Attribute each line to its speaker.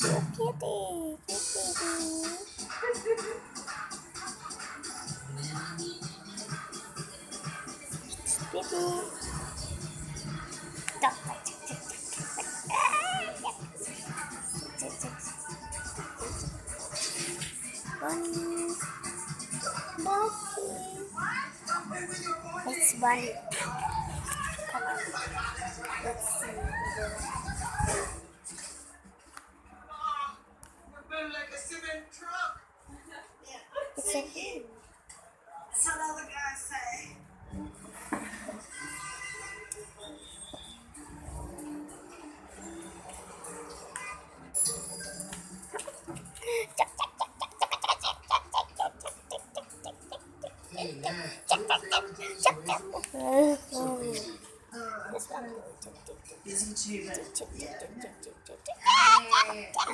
Speaker 1: Kitty, kitty. Baby. Duck, duck, duck, duck, duck. Ah, yeah. Duck, duck, Bunny, Bucky. It's Bunny. Come on. Let's see. It's a him.
Speaker 2: That's what all the guys say.
Speaker 1: This one.
Speaker 2: Isn't too bad.
Speaker 1: Ah,